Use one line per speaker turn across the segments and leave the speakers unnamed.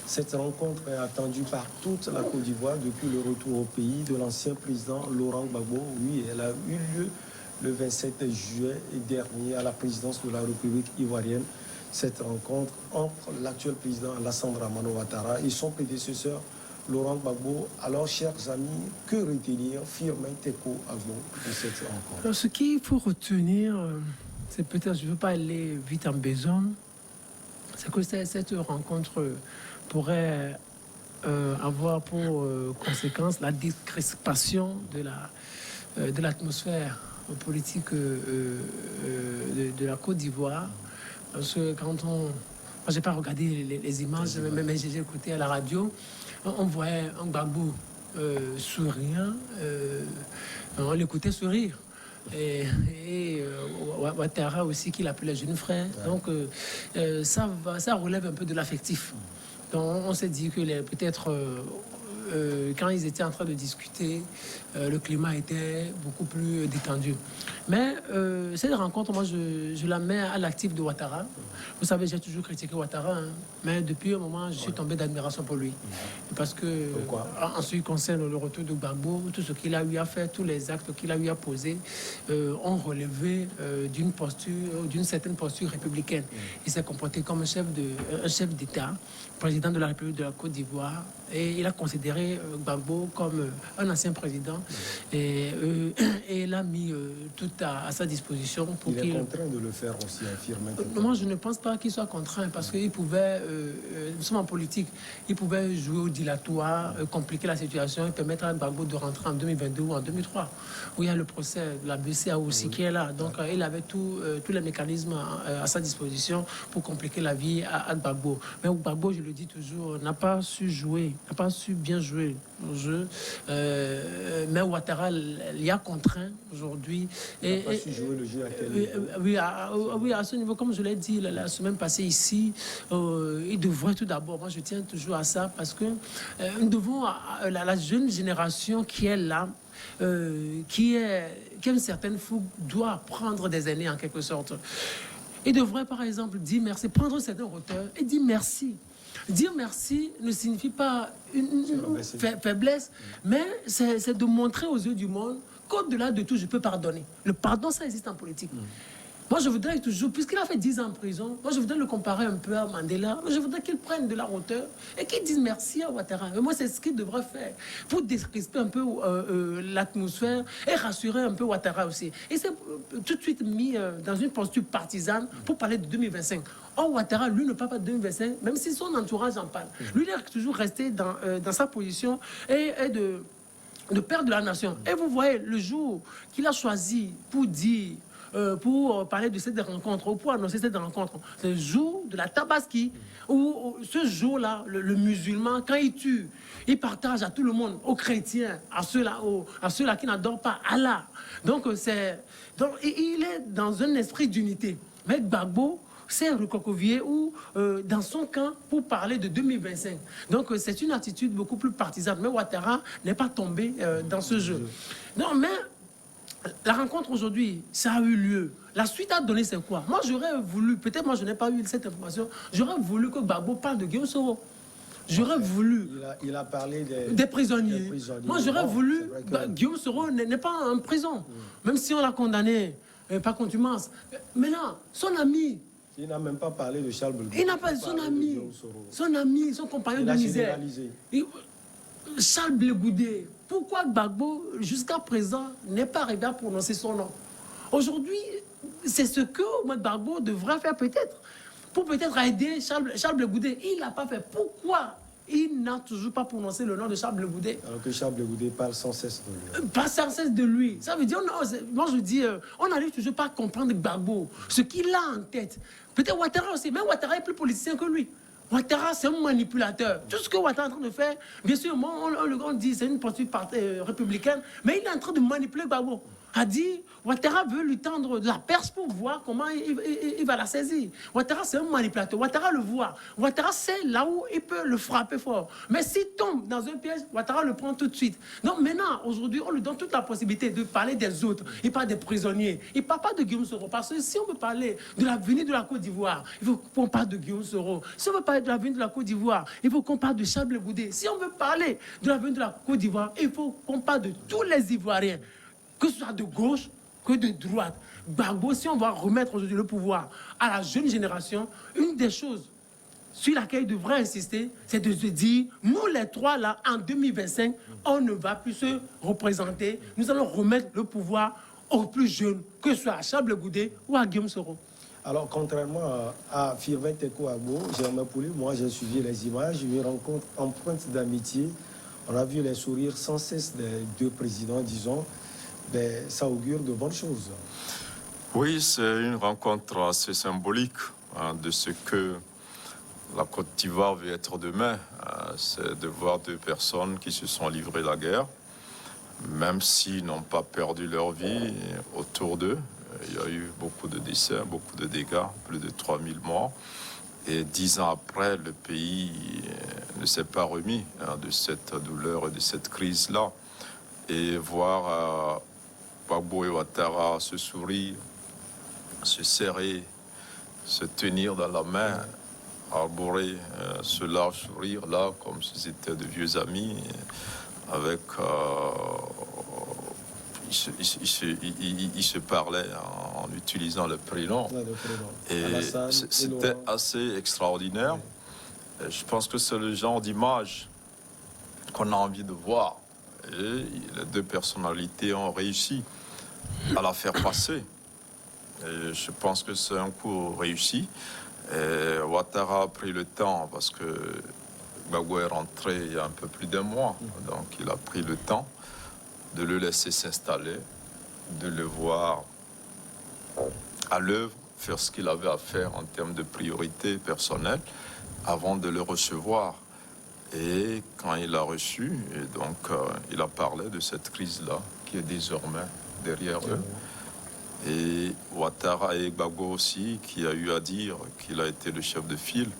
Cette rencontre est attendue par toute la Côte d'Ivoire depuis le retour au pays de l'ancien président Laurent Gbagbo. Oui, elle a eu lieu le 27 juillet dernier à la présidence de la République ivoirienne. Cette rencontre entre l'actuel président Alassane Dramane Ouattara et son prédécesseur Laurent Gbagbo. Alors, chers amis, que retenir Firmin Teko Agbo de cette rencontre?
Alors, ce qu'il faut retenir, c'est peut-être, je ne veux pas aller vite en besogne, c'est que cette rencontre pourrait avoir pour conséquence la décrispation de l'atmosphère politique de la Côte d'Ivoire. Parce que quand moi, je n'ai pas regardé les images, mais j'ai écouté à la radio, on voyait un Gbagbo souriant, on l'écoutait sourire. Et Ouattara aussi, qui l'appelait jeune frère. Donc, ça relève un peu de l'affectif. Donc, on s'est dit que peut-être, quand ils étaient en train de discuter, le climat était beaucoup plus détendu. Mais cette rencontre, moi, je la mets à l'actif de Ouattara. Vous savez, j'ai toujours critiqué Ouattara, hein, mais depuis un moment, je suis tombé d'admiration pour lui. Parce que, en ce qui concerne le retour de Gbagbo, tout ce qu'il a eu à faire, tous les actes qu'il a eu à poser, ont relevé d'une certaine posture républicaine. Il s'est comporté comme un chef d'État, président de la République de la Côte d'Ivoire, et il a considéré Gbagbo comme un ancien président, et il a mis tout à sa disposition pour qu'il...
Il est contraint de le faire aussi, affirmer.
Moi, je ne pense pas qu'il soit contraint, parce qu'il pouvait, nous sommes en politique, il pouvait jouer au dilatoire, compliquer la situation et permettre à Gbagbo de rentrer en 2022 ou en 2003, où il y a le procès de la BCA aussi qui est là. Donc, il avait tous les mécanismes à sa disposition pour compliquer la vie à Gbagbo. Mais Gbagbo, je le dis toujours, n'a pas su jouer, n'a pas su bien jouer au jeu. Mais Ouattara l'y a contraint aujourd'hui.
Il n'a pas su jouer le jeu à quel niveau?
Oui, à ce niveau, comme je l'ai dit la semaine passée ici, il devrait tout d'abord, moi je tiens toujours à ça, parce que nous devons, la jeune génération qui est là, qui a une certaine fougue, doit prendre des aînés en quelque sorte. Il devrait par exemple dire merci, prendre certains auteurs et dire merci. Dire merci ne signifie pas une faiblesse, mais c'est de montrer aux yeux du monde qu'au-delà de tout, je peux pardonner. Le pardon, ça existe en politique. Moi, je voudrais toujours, puisqu'il a fait 10 ans en prison, moi, je voudrais le comparer un peu à Mandela. Je voudrais qu'il prenne de la hauteur et qu'il dise merci à Ouattara. Et moi, c'est ce qu'il devrait faire pour décrisper un peu l'atmosphère et rassurer un peu Ouattara aussi. Et c'est tout de suite mis dans une posture partisane pour parler de 2025. Or, Ouattara, lui, ne parle pas de 2025, même si son entourage en parle. Lui, il est toujours resté dans sa position et de père de la nation. Et vous voyez, le jour qu'il a choisi pour dire... pour parler de cette rencontre, ou pour annoncer cette rencontre, c'est le jour de la Tabaski, où ce jour-là, le musulman, quand il tue, il partage à tout le monde, aux chrétiens, à ceux-là qui n'adorent pas Allah. Donc, il est dans un esprit d'unité. Mais Gbagbo s'est recroquevillé dans son camp pour parler de 2025. Donc, c'est une attitude beaucoup plus partisane. Mais Ouattara n'est pas tombé dans ce jeu. Non, mais... la rencontre aujourd'hui, ça a eu lieu. La suite à donner, c'est quoi? Moi, j'aurais voulu, peut-être moi, je n'ai pas eu cette information, j'aurais voulu que Gbagbo parle de Guillaume Soro. J'aurais voulu...
Il a parlé
des prisonniers. Moi, j'aurais voulu... Guillaume Soro n'est pas en prison. Même si on l'a condamné par contumace. Maintenant, son ami...
Il n'a même pas parlé de Charles Blegoudé.
Il n'a pas son ami, son compagnon de misère. Charles Blegoudé. Pourquoi Gbagbo, jusqu'à présent, n'est pas arrivé à prononcer son nom? Aujourd'hui, c'est ce que Gbagbo devrait faire peut-être, pour peut-être aider Charles Blegoudé. Il n'a pas fait. Pourquoi il n'a toujours pas prononcé le nom de Charles Blegoudé?
Alors que Charles Blegoudé parle sans cesse de lui.
Pas sans cesse de lui. Ça veut dire, moi je dis, on n'arrive toujours pas à comprendre Gbagbo, ce qu'il a en tête. Peut-être Ouattara aussi, mais Ouattara est plus politicien que lui. Ouattara, c'est un manipulateur. Tout ce que Ouattara est en train de faire, bien sûr, on dit c'est une posture républicaine, mais il est en train de manipuler Gbagbo. a dit Ouattara veut lui tendre de la perche pour voir comment il va la saisir. Ouattara, c'est un manipulateur. Ouattara le voit. Ouattara sait là où il peut le frapper fort. Mais s'il tombe dans un piège, Ouattara le prend tout de suite. Donc maintenant, aujourd'hui, on lui donne toute la possibilité de parler des autres. Il parle des prisonniers. Il ne parle pas de Guillaume Soro. Parce que si on veut parler de l'avenir de la Côte d'Ivoire, il faut qu'on parle de Guillaume Soro. Si on veut parler de l'avenir de la Côte d'Ivoire, il faut qu'on parle de Charles Blé Goudé. Si on veut parler de l'avenir de la Côte d'Ivoire, il faut qu'on parle de tous les Ivoiriens, que ce soit de gauche que de droite. Gbagbo, si on va remettre aujourd'hui le pouvoir à la jeune génération, une des choses sur laquelle il devrait insister, c'est de se dire, nous les trois là, en 2025, on ne va plus se représenter. Nous allons remettre le pouvoir aux plus jeunes, que ce soit à Charles Blé Goudé ou à Guillaume Soro.
Alors, contrairement à Firmin Teko Agbo, Germain Pouli, moi j'ai suivi les images, une rencontre empreinte d'amitié. On a vu les sourires sans cesse des deux présidents, disons. Ben, ça augure de bonnes choses.
Oui, c'est une rencontre assez symbolique de ce que la Côte d'Ivoire veut être demain. C'est de voir deux personnes qui se sont livrées la guerre, même s'ils n'ont pas perdu leur vie autour d'eux. Il y a eu beaucoup de décès, beaucoup de dégâts, plus de 3000 morts. Et 10 ans après, le pays ne s'est pas remis de cette douleur et de cette crise-là. Et voir Gbagbo et Ouattara se sourire, se serrer, se tenir dans la main, arborer ce large sourire-là, comme si c'était de vieux amis, avec... Ils se parlaient en utilisant le prénom. Et c'était assez extraordinaire. Et je pense que c'est le genre d'image qu'on a envie de voir. Et les deux personnalités ont réussi à la faire passer. Et je pense que c'est un coup réussi. Et Ouattara a pris le temps parce que Gbagbo est rentré il y a un peu plus d'un mois. Donc il a pris le temps de le laisser s'installer, de le voir à l'œuvre, faire ce qu'il avait à faire en termes de priorité personnelle avant de le recevoir. Et quand il l'a reçu, et donc, il a parlé de cette crise-là qui est désormais derrière eux. Et Ouattara et Gbagbo aussi, qui a eu à dire qu'il a été le chef de file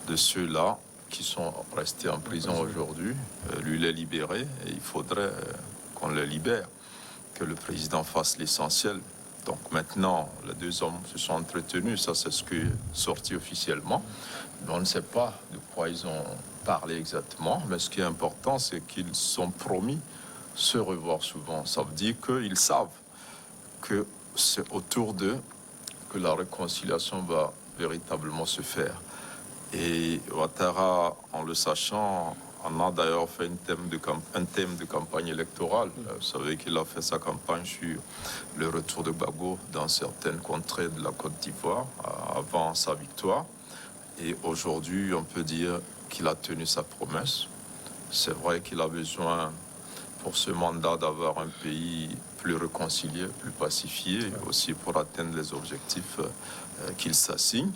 de ceux-là qui sont restés en prison aujourd'hui. Lui, il est libéré et il faudrait qu'on le libère, que le président fasse l'essentiel. Donc maintenant, les deux hommes se sont entretenus, ça c'est ce qui est sorti officiellement. Mais on ne sait pas de quoi ils ont parlé exactement, mais ce qui est important, c'est qu'ils sont promis se revoir souvent. Ça veut dire qu'ils savent que c'est autour d'eux que la réconciliation va véritablement se faire. Et Ouattara, en le sachant, en a d'ailleurs fait un thème de campagne électorale. Vous savez qu'il a fait sa campagne sur le retour de Gbagbo dans certaines contrées de la Côte d'Ivoire avant sa victoire. Et aujourd'hui, on peut dire qu'il a tenu sa promesse. C'est vrai qu'il a besoin, pour ce mandat, d'avoir un pays plus réconcilié, plus pacifié, aussi pour atteindre les objectifs qu'il s'assigne.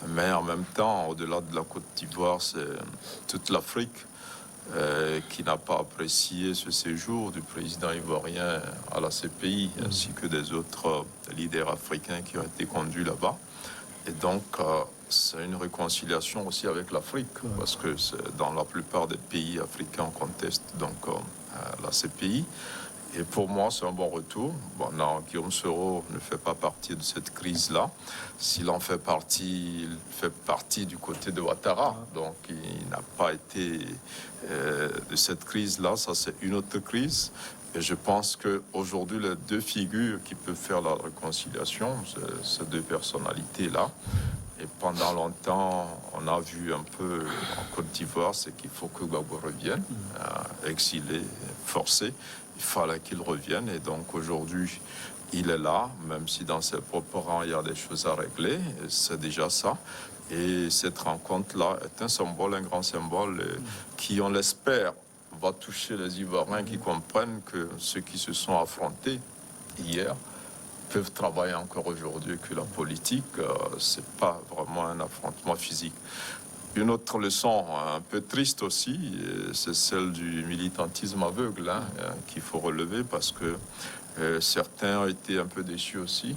Mais en même temps, au-delà de la Côte d'Ivoire, c'est toute l'Afrique qui n'a pas apprécié ce séjour du président ivoirien à la CPI, ainsi que des autres leaders africains qui ont été conduits là-bas. Et donc, c'est une réconciliation aussi avec l'Afrique, parce que dans la plupart des pays africains, on conteste donc la CPI. Et pour moi, c'est un bon retour. Bon, non, Guillaume Soro ne fait pas partie de cette crise-là. S'il en fait partie, il fait partie du côté de Ouattara. Donc, il n'a pas été de cette crise-là. Ça, c'est une autre crise. Et je pense qu'aujourd'hui, les deux figures qui peuvent faire la réconciliation, c'est ces deux personnalités-là. Et pendant longtemps, on a vu un peu en Côte d'Ivoire, c'est qu'il faut que Gbagbo revienne, exilé, forcé. Il fallait qu'il revienne. Et donc aujourd'hui, il est là, même si dans ses propres rangs, il y a des choses à régler. C'est déjà ça. Et cette rencontre-là est un symbole, un grand symbole qui, on l'espère, va toucher les Ivoiriens qui comprennent que ceux qui se sont affrontés hier peuvent travailler encore aujourd'hui, que la politique, c'est pas vraiment un affrontement physique. Une autre leçon un peu triste aussi, c'est celle du militantisme aveugle qu'il faut relever, parce que Certains ont été un peu déçus aussi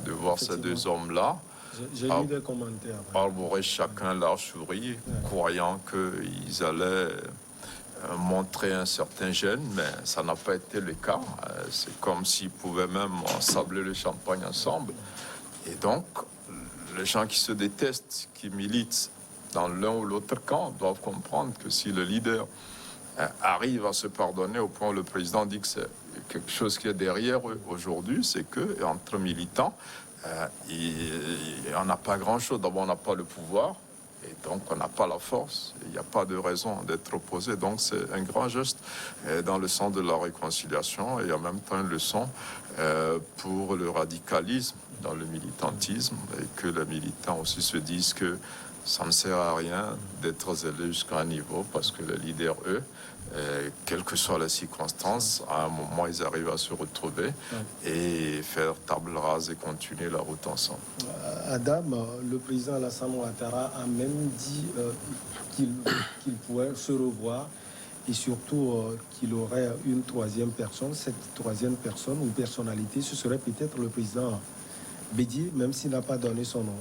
de voir ces deux hommes-là
j'ai lu des commentaires
arborer chacun leur souris, croyant qu'ils allaient montrer un certain gêne, mais ça n'a pas été le cas. C'est comme s'ils pouvaient même sabler le champagne ensemble. Et donc, les gens qui se détestent, qui militent dans l'un ou l'autre camp, doivent comprendre que si le leader arrive à se pardonner au point où le président dit que c'est quelque chose qui est derrière eux aujourd'hui, c'est que entre militants, on n'a pas grand-chose. D'abord, on n'a pas le pouvoir. Et donc, on n'a pas la force. Il n'y a pas de raison d'être opposé. Donc, c'est un grand geste dans le sens de la réconciliation et en même temps une leçon pour le radicalisme dans le militantisme et que les militants aussi se disent que ça ne sert à rien d'être zélé jusqu'à un niveau parce que les leaders, eux, quelles que soient les circonstances, à un moment, ils arrivent à se retrouver et faire table rase et continuer la route ensemble.
Adam, le président Alassane Ouattara a même dit qu'il pourrait se revoir et surtout qu'il aurait une troisième personne. Cette troisième personne ou personnalité, ce serait peut-être le président Bédié, même s'il n'a pas donné son nom.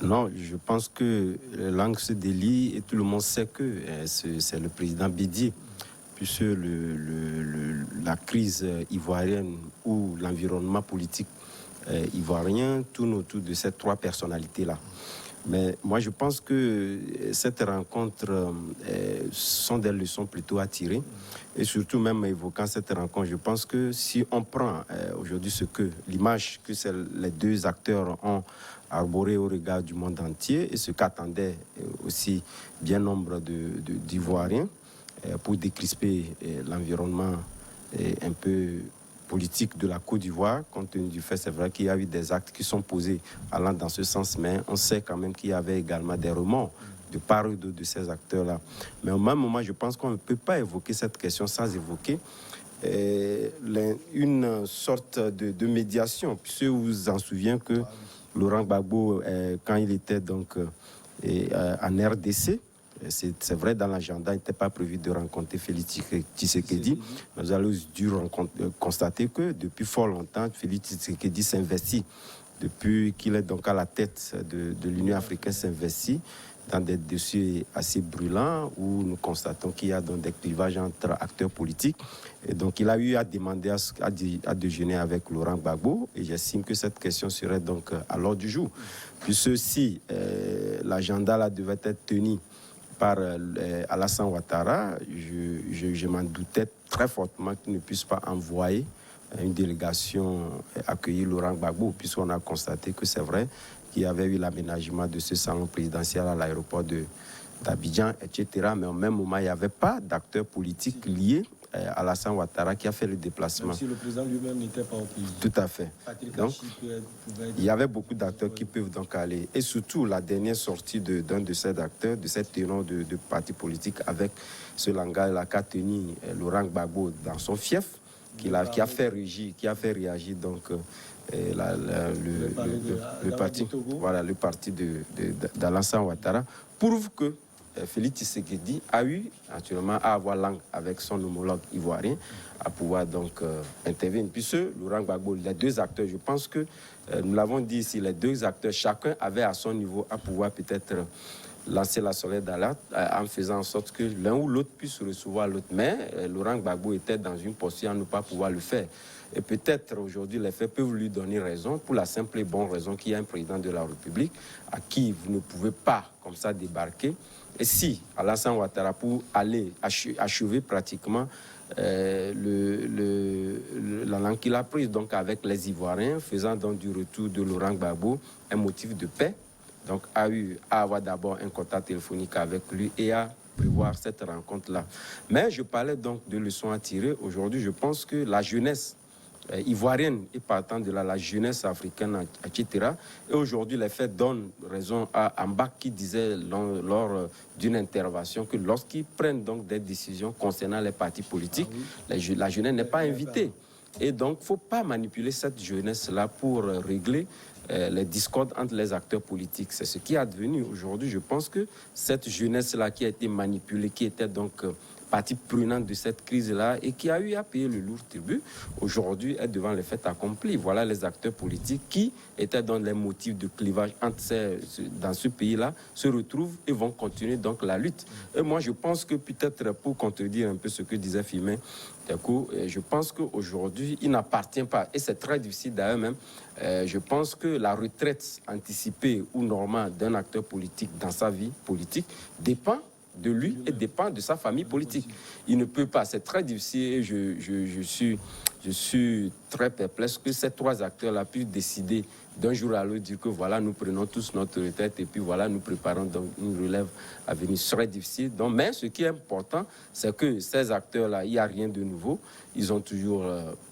Non, je pense que la langue se délie et tout le monde sait que c'est le président Bédié, puisque la crise ivoirienne ou l'environnement politique ivoirien tourne autour de ces trois personnalités-là. Mais moi, je pense que cette rencontre sont des leçons plutôt à tirer. Et surtout, même évoquant cette rencontre, je pense que si on prend aujourd'hui l'image que les deux acteurs ont arboré au regard du monde entier et ce qu'attendaient aussi bien nombre d'Ivoiriens pour décrisper l'environnement un peu politique de la Côte d'Ivoire, compte tenu du fait, c'est vrai qu'il y a eu des actes qui sont posés allant dans ce sens, mais on sait quand même qu'il y avait également des remords de part et d'autre de ces acteurs-là. Mais au même moment, je pense qu'on ne peut pas évoquer cette question sans évoquer une sorte de médiation, puisque vous vous en souvenez que Laurent Gbagbo, quand il était donc en RDC, c'est vrai, dans l'agenda, il n'était pas prévu de rencontrer Félix Tshisekedi. Nous allons dû constater que depuis fort longtemps, Félix Tshisekedi s'investit, depuis qu'il est donc à la tête de l'Union africaine, s'investit dans des dossiers assez brûlants où nous constatons qu'il y a donc des clivages entre acteurs politiques. Et donc, il a eu à demander à déjeuner avec Laurent Gbagbo. Et j'estime que cette question serait donc à l'ordre du jour. Puisque si l'agenda là devait être tenu par Alassane Ouattara, je m'en doutais très fortement qu'il ne puisse pas envoyer une délégation accueillir Laurent Gbagbo, puisqu'on a constaté que c'est vrai qu'il y avait eu l'aménagement de ce salon présidentiel à l'aéroport d'Abidjan, etc. Mais au même moment, il n'y avait pas d'acteurs politiques liés à Alassane Ouattara qui a fait le déplacement.
Même si le président lui-même n'était pas au pays.
Tout à fait. Donc, il y avait beaucoup d'acteurs qui peuvent donc aller. Et surtout, la dernière sortie d'un de ces acteurs, de cet tenant de parti politique, avec ce langage-là qu'a tenu Laurent Gbagbo dans son fief, qui a fait réagir donc le parti d'Alassane Ouattara, prouve que Félix Tshisekedi a eu naturellement à avoir langue avec son homologue ivoirien à pouvoir donc intervenir. Puisque Laurent Gbagbo, les deux acteurs, je pense que nous l'avons dit ici, les deux acteurs, chacun avait à son niveau à pouvoir peut-être lancer la sonnette d'alerte en faisant en sorte que l'un ou l'autre puisse recevoir l'autre. Mais Laurent Gbagbo était dans une posture à ne pas pouvoir le faire. Et peut-être aujourd'hui, les faits peuvent lui donner raison pour la simple et bonne raison qu'il y a un président de la République à qui vous ne pouvez pas comme ça débarquer. Et si Alassane Ouattara, pour aller achever pratiquement la langue qu'il a prise donc avec les Ivoiriens, faisant donc du retour de Laurent Gbagbo un motif de paix, donc a eu à avoir d'abord un contact téléphonique avec lui et à prévoir cette rencontre-là. Mais je parlais donc de leçons à tirer. Aujourd'hui, je pense que la jeunesse ivoirienne et partant de la jeunesse africaine, etc. Et aujourd'hui, les faits donnent raison à Amba qui disait lors d'une intervention que lorsqu'ils prennent donc des décisions concernant les partis politiques, la jeunesse n'est pas invitée. Et donc, il ne faut pas manipuler cette jeunesse-là pour régler les discordes entre les acteurs politiques. C'est ce qui est advenu aujourd'hui. Je pense que cette jeunesse-là qui a été manipulée, qui était donc partie prenante de cette crise-là et qui a eu à payer le lourd tribut, aujourd'hui est devant les faits accomplis. Voilà les acteurs politiques qui étaient dans les motifs de clivage dans ce pays-là, se retrouvent et vont continuer donc la lutte. Et moi, je pense que peut-être pour contredire un peu ce que disait Firmin Tekou, je pense qu'aujourd'hui, il n'appartient pas, et c'est très difficile d'ailleurs même, je pense que la retraite anticipée ou normale d'un acteur politique dans sa vie politique dépend de lui et dépend de sa famille politique. Il ne peut pas, c'est très difficile et je suis très perplexe que ces trois acteurs-là puissent décider d'un jour à l'autre, dire que voilà, nous prenons tous notre retraite et puis voilà, nous préparons donc une relève à venir. Ce serait difficile. Donc, mais ce qui est important, c'est que ces acteurs-là, il n'y a rien de nouveau. Ils ont toujours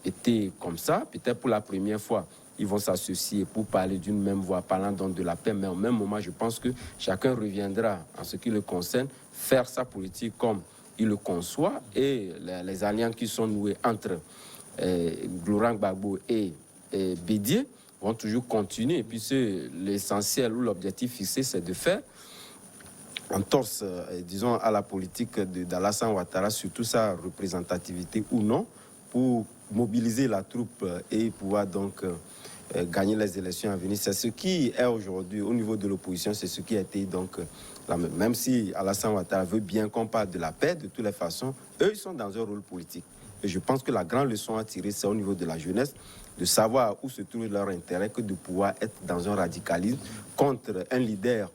été comme ça. Peut-être pour la première fois, ils vont s'associer pour parler d'une même voix, parlant donc de la paix. Mais au même moment, je pense que chacun reviendra, en ce qui le concerne, faire sa politique comme il le conçoit. Et les alliances qui sont nouées entre Laurent Gbagbo et Bédié vont toujours continuer. Et puis l'essentiel ou l'objectif fixé, c'est de faire en torse, disons, à la politique d'Alassane Ouattara, surtout sa représentativité ou non, pour mobiliser la troupe et pouvoir donc gagner les élections à venir. C'est ce qui est aujourd'hui au niveau de l'opposition, c'est ce qui a été donc même si Alassane Ouattara veut bien qu'on parle de la paix, de toutes les façons, eux, ils sont dans un rôle politique. Et je pense que la grande leçon à tirer, c'est au niveau de la jeunesse, de savoir où se trouve leur intérêt, que de pouvoir être dans un radicalisme contre un leader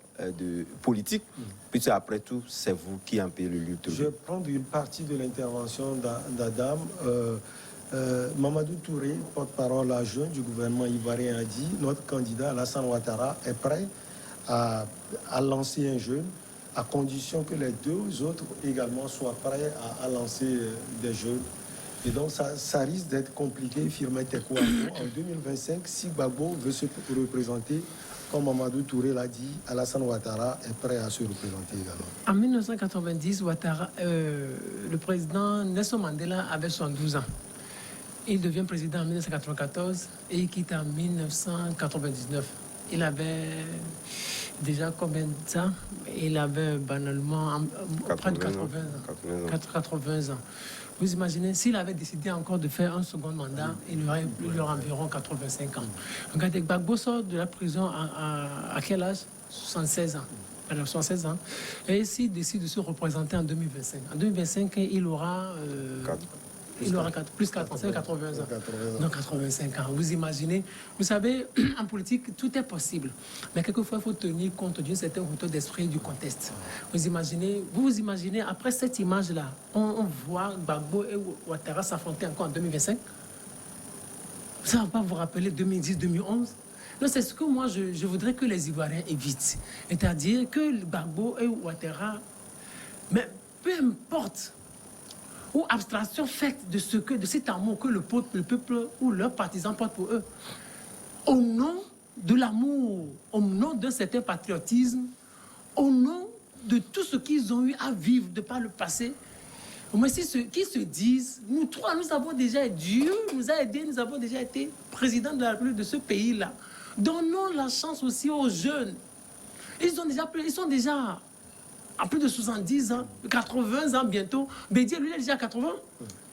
politique, puis après tout, c'est vous qui en payez le lutte.
Je vais prendre une partie de l'intervention d'Adam. Mamadou Touré, porte-parole adjoint du gouvernement ivoirien, a dit « Notre candidat Alassane Ouattara est prêt à lancer un jeune, à condition que les deux autres également soient prêts à lancer des jeunes. » Et donc, ça risque d'être compliqué, Firmin Tekou. En 2025, si Gbagbo veut se représenter, comme Mamadou Touré l'a dit, Alassane Ouattara est prêt à se représenter également.
En 1990, le président Nelson Mandela avait 72 ans. Il devient président en 1994 et il quitte en 1999. Il avait déjà combien de temps? Il avait banalement près de 80 ans. Vous imaginez, s'il avait décidé encore de faire un second mandat, il aurait environ 85 ans. Regardez, Gbagbo sort de la prison à quel âge? 76 ans. Alors, 76 ans. Et s'il décide de se représenter en 2025, en 2025, il aura... plus 80 ans. Donc 85 ans. Vous imaginez, vous savez, en politique, tout est possible. Mais quelquefois, il faut tenir compte d'une certaine hauteur d'esprit du contexte. Vous vous imaginez, après cette image-là, on voit Gbagbo et Ouattara s'affronter encore en 2025. Ça ne va pas vous rappeler 2010-2011? Non, c'est ce que moi, je voudrais que les Ivoiriens évitent. C'est-à-dire que Gbagbo et Ouattara, mais peu importe, ou abstraction faite de cet amour que le peuple ou leurs partisans portent pour eux. Au nom de l'amour, au nom d'un certain patriotisme, au nom de tout ce qu'ils ont eu à vivre de par le passé, mais c'est ceux qui se disent, nous trois, nous avons déjà, Dieu nous a aidés, nous avons déjà été présidents de la République de ce pays-là. Donnons la chance aussi aux jeunes. Ils sont déjà à plus de 70 ans, 80 ans bientôt. Bédié, lui, il a déjà 80.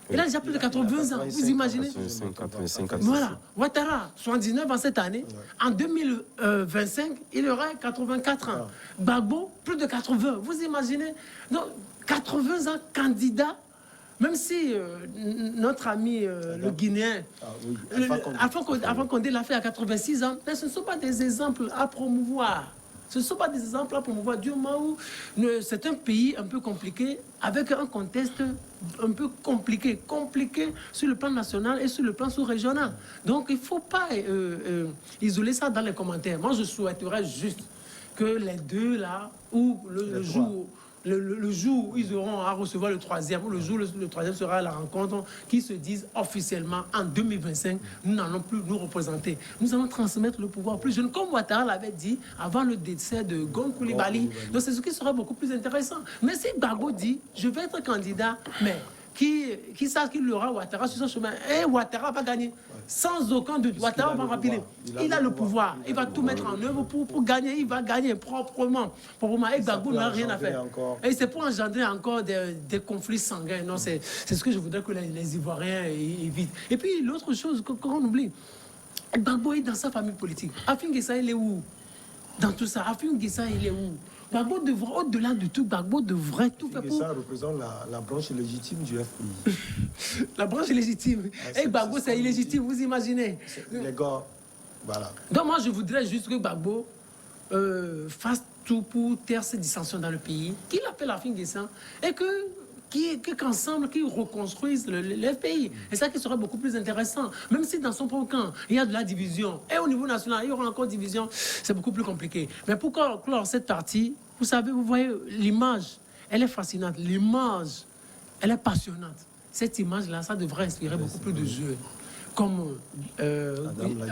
Il a déjà plus de 80 ans. Vous imaginez?
85.
Voilà. Ouattara, 79 ans cette année. En 2025, il aura 84 ans. Gbagbo, plus de 80. Vous imaginez? Donc, 80 ans, candidat. Même si notre ami le Guinéen, Alpha Condé l'a fait à 86 ans, mais ce ne sont pas des exemples à promouvoir. Ce ne sont pas des exemples à promouvoir. Du moment où c'est un pays un peu compliqué, avec un contexte un peu compliqué sur le plan national et sur le plan sous-régional. Donc il ne faut pas isoler ça dans les commentaires. Moi, je souhaiterais juste que les deux là, ou le jour où ils auront à recevoir le troisième, ou le jour où le troisième sera à la rencontre, qui se disent officiellement en 2025, nous n'allons plus nous représenter. Nous allons transmettre le pouvoir plus jeune, comme Ouattara l'avait dit avant le décès de Gon Coulibaly. Donc c'est ce qui sera beaucoup plus intéressant. Mais si Gbagbo dit, je vais être candidat, mais qui savent qu'il aura Ouattara sur son chemin. Et Ouattara va gagner. Sans aucun doute. Ouattara va rappeler. Il a le pouvoir. Il va tout mettre en œuvre pour gagner. Il va gagner proprement. Et Gbagbo n'a rien à faire. Et c'est pour engendrer encore des conflits sanguins. Non, c'est ce que je voudrais que les Ivoiriens évitent. Et puis, l'autre chose qu'on oublie, Gbagbo est dans sa famille politique. Afin Guessa, il est où? Dans tout ça, Afin Guessa, il est où? Gbagbo devrait, au-delà de tout, Gbagbo devrait tout faire pour...
Ça représente la branche légitime du FPI.
La branche légitime. Et Gbagbo, c'est illégitime, vous imaginez?
Les gars, voilà.
Donc moi, je voudrais juste que Gbagbo fasse tout pour taire ces dissensions dans le pays, qu'il appelle Afin Guessa, et qu'ensemble, qu'ils reconstruisent le pays. Et ça qui serait beaucoup plus intéressant. Même si dans son propre camp, il y a de la division. Et au niveau national, il y aura encore division. C'est beaucoup plus compliqué. Mais pour clore cette partie, vous savez, vous voyez, l'image, elle est fascinante. L'image, elle est passionnante. Cette image-là, ça devrait inspirer beaucoup plus de jeux. Comme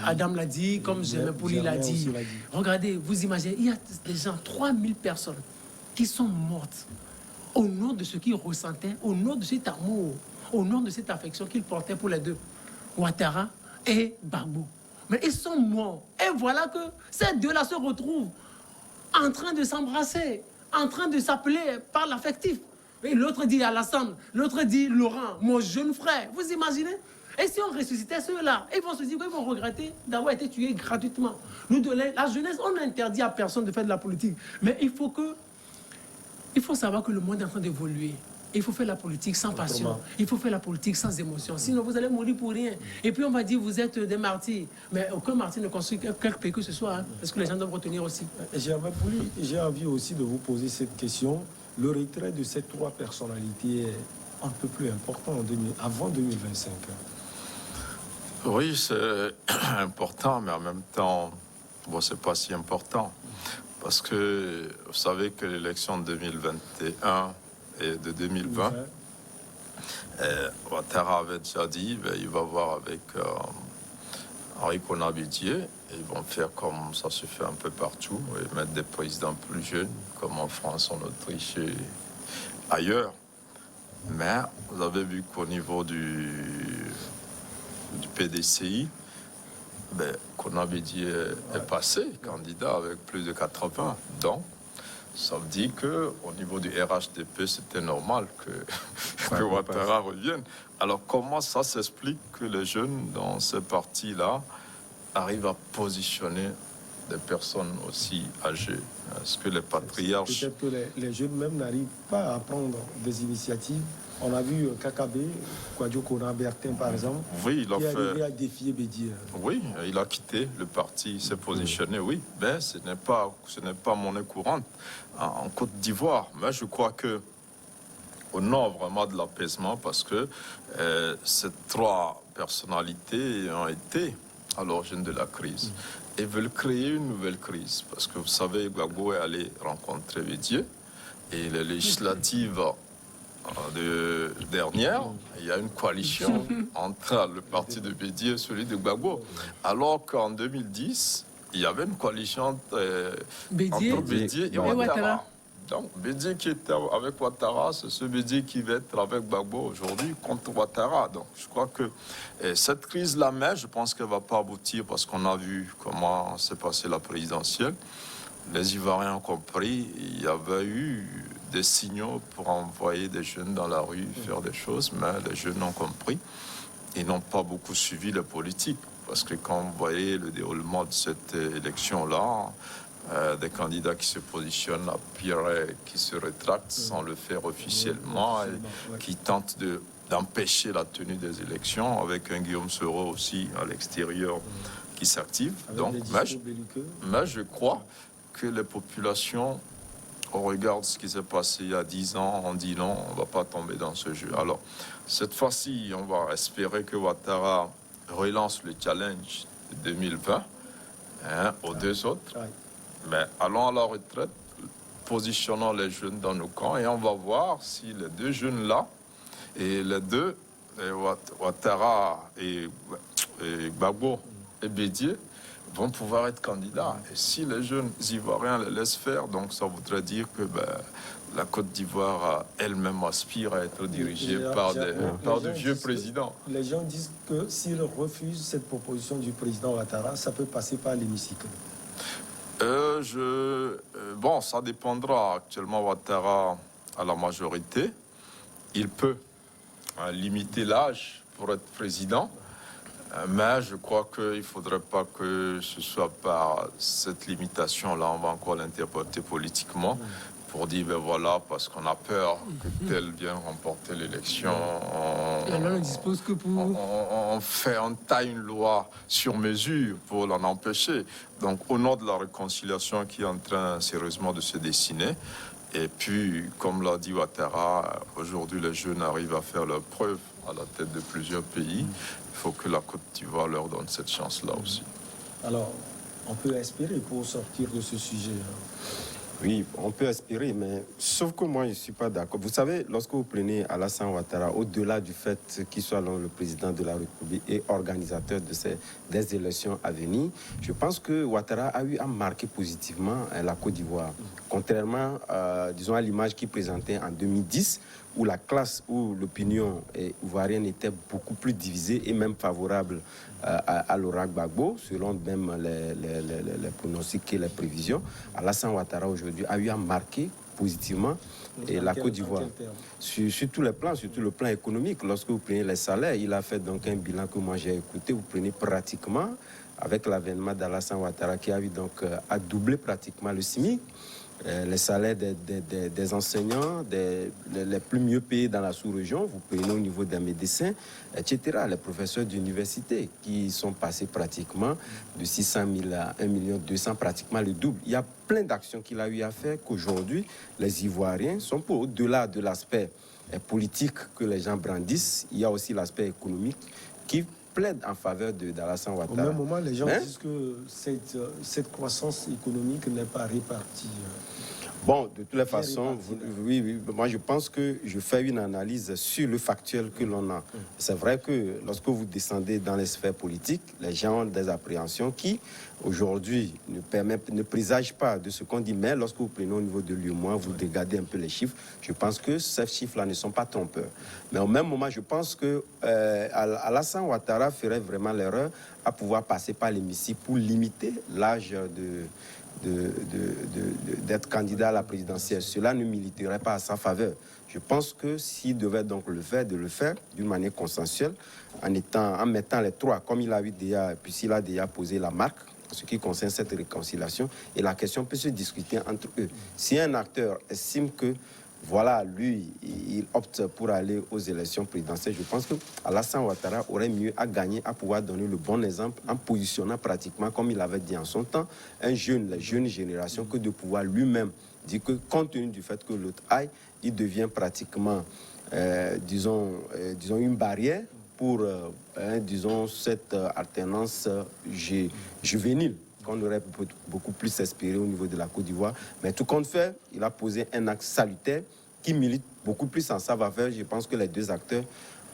Adam l'a dit, comme Germain Pouli l'a dit. Regardez, vous imaginez, il y a des gens, 3000 personnes qui sont mortes au nom de ce qu'ils ressentaient, au nom de cet amour, au nom de cette affection qu'ils portaient pour les deux, Ouattara et Gbagbo. Mais ils sont morts. Et voilà que ces deux-là se retrouvent en train de s'embrasser, en train de s'appeler par l'affectif. Et l'autre dit Alassane, l'autre dit Laurent, mon jeune frère. Vous imaginez? Et si on ressuscitait ceux-là, ils vont se dire qu'ils vont regretter d'avoir été tués gratuitement. Nous, la jeunesse, on n'interdit à personne de faire de la politique. Mais il faut savoir que le monde est en train d'évoluer. Il faut faire la politique sans passion. Il faut faire la politique sans émotion. Sinon, vous allez mourir pour rien. Et puis, on va dire, vous êtes des martyrs. Mais aucun martyr ne construit quelque pays que ce soit. Hein, parce que les gens doivent retenir aussi.
J'ai envie aussi de vous poser cette question. Le retrait de ces trois personnalités est un peu plus important avant 2025.
Oui, c'est important, mais en même temps, bon, c'est pas si important. Parce que vous savez que l'élection de 2021 et de 2020, Ouattara avait déjà dit, il va voir avec Henri Konan-Bédié, ils vont faire comme ça se fait un peu partout, et mettre des présidents plus jeunes, comme en France, en Autriche et ailleurs. Mais vous avez vu qu'au niveau du PDCI, Konan-Bédié est passé candidat avec plus de 80. Donc, ça veut dire qu'au niveau du RHDP, c'était normal que Ouattara revienne. Alors, comment ça s'explique que les jeunes dans ces partis-là arrivent à positionner des personnes aussi âgées? Est-ce que les patriarches...
Peut-être que les jeunes même n'arrivent pas à prendre des initiatives. On a vu Kakabe, Kwadjo Konan-Bertin par exemple,
oui,
qui est arrivé à défier Bédié.
Oui, il a quitté le parti, il s'est positionné, oui. Mais ce n'est pas monnaie courante en Côte d'Ivoire. Mais je crois que au nom vraiment de l'apaisement, parce que ces trois personnalités ont été à l'origine de la crise et veulent créer une nouvelle crise. Parce que vous savez, Gbagbo est allé rencontrer Bédié et les législatives dernière, il y a une coalition entre le parti de Bédié et celui de Gbagbo. Alors qu'en 2010, il y avait une coalition entre Bédié et Ouattara. Donc, Bédié qui était avec Ouattara, c'est ce Bédié qui va être avec Gbagbo aujourd'hui contre Ouattara. Donc, je crois que cette crise-là, mais je pense qu'elle ne va pas aboutir parce qu'on a vu comment s'est passée la présidentielle. Les Ivoiriens ont compris, il y avait eu des signaux pour envoyer des jeunes dans la rue faire des choses, mais les jeunes ont compris. Ils n'ont pas beaucoup suivi la politique, parce que quand vous voyez le déroulement de cette élection-là, des candidats qui se positionnent à pire, qui se rétractent sans le faire officiellement, et qui tentent d'empêcher la tenue des élections, avec un Guillaume Soro aussi à l'extérieur qui s'active. Donc, mais je crois que les populations, on regarde ce qui s'est passé il y a 10 ans, on dit non, on ne va pas tomber dans ce jeu. Alors, cette fois-ci, on va espérer que Ouattara relance le challenge de 2020 aux deux autres. Mais allons à la retraite, positionnons les jeunes dans nos camps et on va voir si les deux jeunes-là, et les deux, Ouattara et Gbagbo et Bédié, vont pouvoir être candidats. Et si les jeunes Ivoiriens les laissent faire, donc ça voudrait dire que la Côte d'Ivoire elle-même aspire à être dirigée par de vieux présidents.
Les gens disent que s'ils refusent cette proposition du président Ouattara, ça peut passer par l'hémicycle.
Bon, ça dépendra. Actuellement, Ouattara a la majorité. Il peut limiter l'âge pour être président. Mais je crois qu'il ne faudrait pas que ce soit par cette limitation-là, on va encore l'interpréter politiquement, pour dire, ben voilà, parce qu'on a peur que tel vienne remporter l'élection, on taille une loi sur mesure pour l'en empêcher. Donc, au nom de la réconciliation qui est en train sérieusement de se dessiner, et puis, comme l'a dit Ouattara, aujourd'hui, les jeunes arrivent à faire leur preuve à la tête de plusieurs pays. Il faut que la Côte d'Ivoire leur donne cette chance-là aussi.
Alors, on peut espérer pour sortir de ce sujet.
Oui, on peut espérer, mais sauf que moi, je ne suis pas d'accord. Vous savez, lorsque vous prenez Alassane Ouattara, au-delà du fait qu'il soit le président de la République et organisateur des élections à venir, je pense que Ouattara a eu à marquer positivement la Côte d'Ivoire. Contrairement, disons, à l'image qu'il présentait en 2010, où la classe, où l'opinion ivoirienne était beaucoup plus divisée et même favorable à Laurent Gbagbo, selon même les pronostics et les prévisions. Alassane Ouattara aujourd'hui a eu à marquer positivement la Côte d'Ivoire sur tous les plans, surtout le plan économique. Lorsque vous prenez les salaires, il a fait donc un bilan que moi j'ai écouté. Vous prenez pratiquement, avec l'avènement d'Alassane Ouattara qui a eu donc à doubler pratiquement le SMIC. Les salaires des enseignants, les plus mieux payés dans la sous-région, vous prenez au niveau des médecins, etc. Les professeurs d'université qui sont passés pratiquement de 600 000 à 1 200 000, pratiquement le double. Il y a plein d'actions qu'il a eu à faire qu'aujourd'hui, les Ivoiriens sont pour au-delà de l'aspect politique que les gens brandissent, il y a aussi l'aspect économique qui plaide en faveur d'Alassane Ouattara.
Au même moment, les gens disent que cette croissance économique n'est pas répartie.
Bon, de toutes les façons, oui, moi je pense que je fais une analyse sur le factuel que l'on a. C'est vrai que lorsque vous descendez dans les sphères politiques, les gens ont des appréhensions qui, aujourd'hui, ne présagent pas de ce qu'on dit. Mais lorsque vous prenez au niveau de l'UEMOA, vous regardez un peu les chiffres, je pense que ces chiffres-là ne sont pas trompeurs. Mais au même moment, je pense que Alassane Ouattara ferait vraiment l'erreur à pouvoir passer par l'hémicycle pour limiter l'âge d'être candidat à la présidentielle. Cela ne militerait pas à sa faveur. Je pense que s'il devait donc le faire, de le faire d'une manière consensuelle, en mettant les trois, comme il a eu déjà, puisqu'il a déjà posé la marque, en ce qui concerne cette réconciliation, et la question peut se discuter entre eux. Si un acteur estime que voilà, lui, il opte pour aller aux élections présidentielles, je pense que Alassane Ouattara aurait mieux à gagner, à pouvoir donner le bon exemple en positionnant pratiquement, comme il avait dit en son temps, la jeune génération, que de pouvoir lui-même dire que, compte tenu du fait que l'autre aille, il devient pratiquement, disons, une barrière pour, disons, cette alternance juvénile qu'on aurait beaucoup plus espéré au niveau de la Côte d'Ivoire. Mais tout compte fait, il a posé un axe salutaire qui milite beaucoup plus en sa faveur. Je pense que les deux acteurs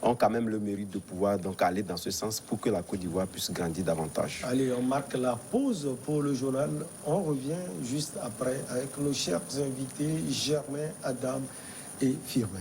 ont quand même le mérite de pouvoir donc aller dans ce sens pour que la Côte d'Ivoire puisse grandir davantage.
Allez, on marque la pause pour le journal. On revient juste après avec nos chers invités Germain, Adam et Firmin.